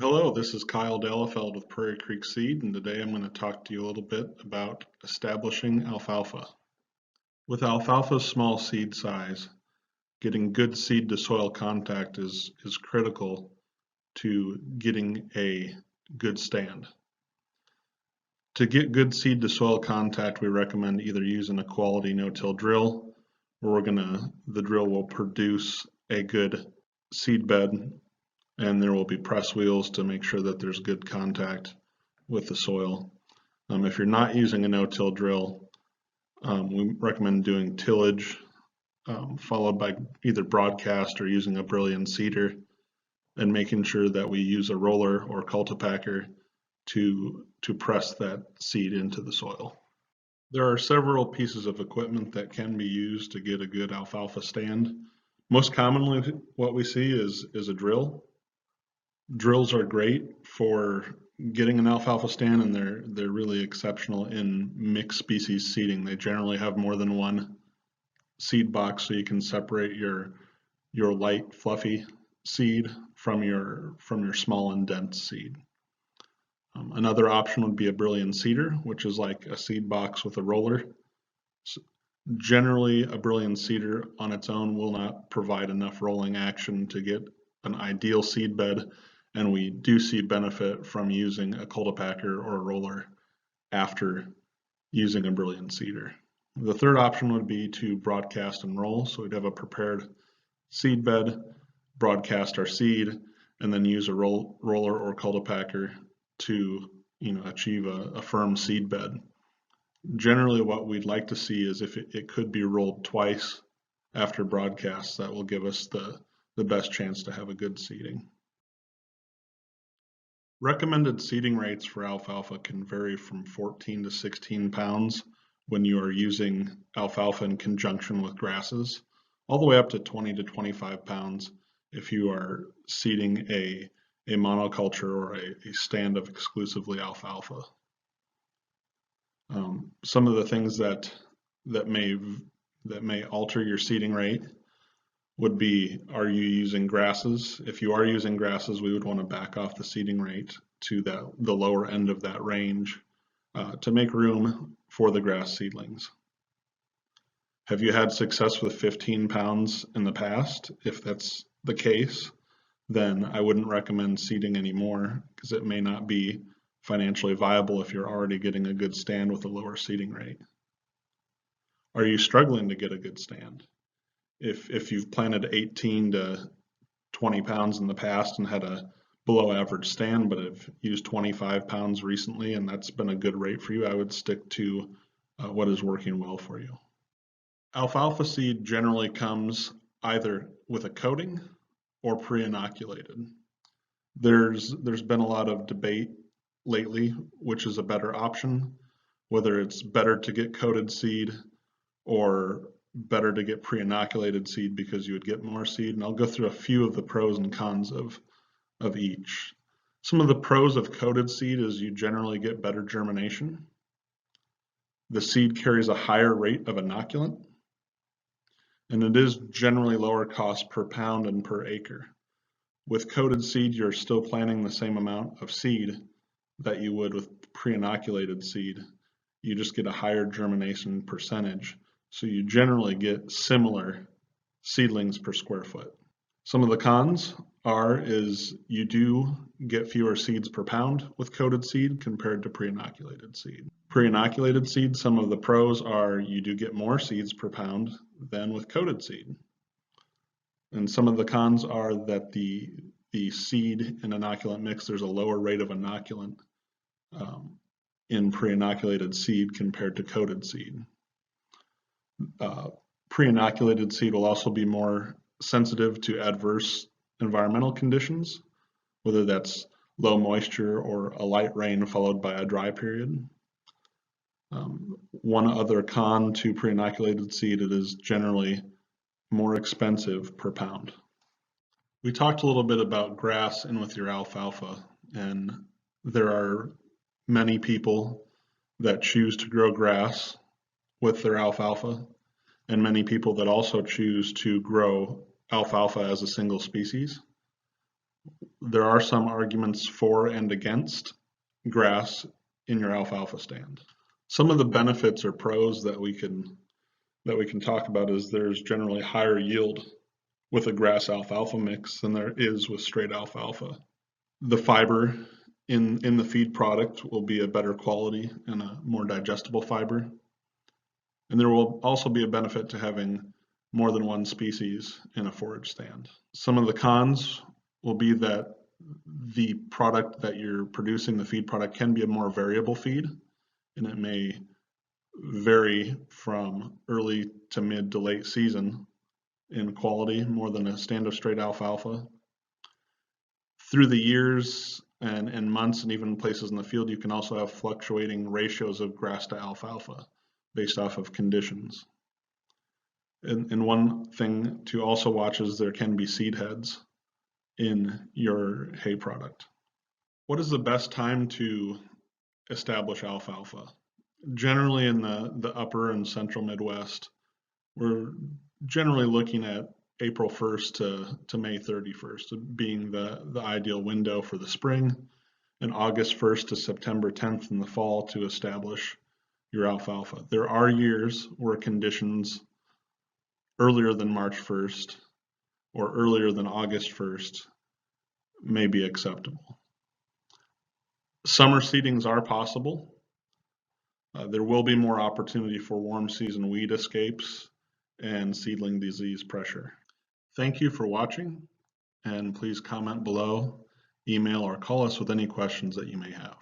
Hello, this is Kyle Dallafeld with Prairie Creek Seed, and today I'm going to talk to you a little bit about establishing alfalfa. With alfalfa's small seed size, getting good seed to soil contact is critical to getting a good stand. To get good seed to soil contact, we recommend either using a quality no-till drill, where the drill will produce a good seed bed, and there will be press wheels to make sure that there's good contact with the soil. If you're not using a no-till drill, we recommend doing tillage, followed by either broadcast or using a Brilliant seeder, and making sure that we use a roller or cultipacker to press that seed into the soil. There are several pieces of equipment that can be used to get a good alfalfa stand. Most commonly, what we see is a drill. Drills are great for getting an alfalfa stand, and they're really exceptional in mixed species seeding. They generally have more than one seed box, so you can separate your light fluffy seed from your small and dense seed. Another option would be a Brilliant seeder, which is like a seed box with a roller. So generally, a Brilliant seeder on its own will not provide enough rolling action to get an ideal seed bed, and we do see benefit from using a cultipacker or a roller after using a Brilliant seeder. The third option would be to broadcast and roll. So we'd have a prepared seed bed, broadcast our seed, and then use a roller or cultipacker to achieve a firm seed bed. Generally, what we'd like to see is if it could be rolled twice after broadcast. That will give us the best chance to have a good seeding. Recommended seeding rates for alfalfa can vary from 14 to 16 pounds when you are using alfalfa in conjunction with grasses, all the way up to 20 to 25 pounds if you are seeding a monoculture or a stand of exclusively alfalfa. Some of the things that may alter your seeding rate would be, are you using grasses? If you are using grasses, we would want to back off the seeding rate to the lower end of that range to make room for the grass seedlings. Have you had success with 15 pounds in the past? If that's the case, then I wouldn't recommend seeding anymore, because it may not be financially viable if you're already getting a good stand with a lower seeding rate. Are you struggling to get a good stand? If you've planted 18 to 20 pounds in the past and had a below average stand, but have used 25 pounds recently and that's been a good rate for you, I would stick to what is working well for you. Alfalfa seed generally comes either with a coating or pre-inoculated. There's been a lot of debate lately which is a better option, whether it's better to get coated seed or better to get pre-inoculated seed because you would get more seed. And I'll go through a few of the pros and cons of each. Some of the pros of coated seed is you generally get better germination. The seed carries a higher rate of inoculant, and it is generally lower cost per pound and per acre. With coated seed, you're still planting the same amount of seed that you would with pre-inoculated seed. You just get a higher germination percentage. So you generally get similar seedlings per square foot. Some of the cons is you do get fewer seeds per pound with coated seed compared to pre-inoculated seed. Pre-inoculated seed, some of the pros are you do get more seeds per pound than with coated seed. And some of the cons are that the seed and inoculant mix, there's a lower rate of inoculant in pre-inoculated seed compared to coated seed. Pre-inoculated seed will also be more sensitive to adverse environmental conditions, whether that's low moisture or a light rain followed by a dry period. One other con to pre-inoculated seed, it is generally more expensive per pound. We talked a little bit about grass in with your alfalfa, and there are many people that choose to grow grass with their alfalfa, and many people that also choose to grow alfalfa as a single species. There are some arguments for and against grass in your alfalfa stand. Some of the benefits or pros that we can talk about is there's generally higher yield with a grass alfalfa mix than there is with straight alfalfa. The fiber in the feed product will be a better quality and a more digestible fiber. And there will also be a benefit to having more than one species in a forage stand. Some of the cons will be that the product that you're producing, the feed product, can be a more variable feed, and it may vary from early to mid to late season in quality more than a stand of straight alfalfa. Through the years and months and even places in the field, you can also have fluctuating ratios of grass to alfalfa based off of conditions. And one thing to also watch is there can be seed heads in your hay product. What is the best time to establish alfalfa? Generally in the upper and central Midwest, we're generally looking at April 1st to May 31st being the ideal window for the spring, and August 1st to September 10th in the fall to establish your alfalfa. There are years where conditions earlier than March 1st or earlier than August 1st may be acceptable. Summer seedings are possible. There will be more opportunity for warm season weed escapes and seedling disease pressure. Thank you for watching, and please comment below, email, or call us with any questions that you may have.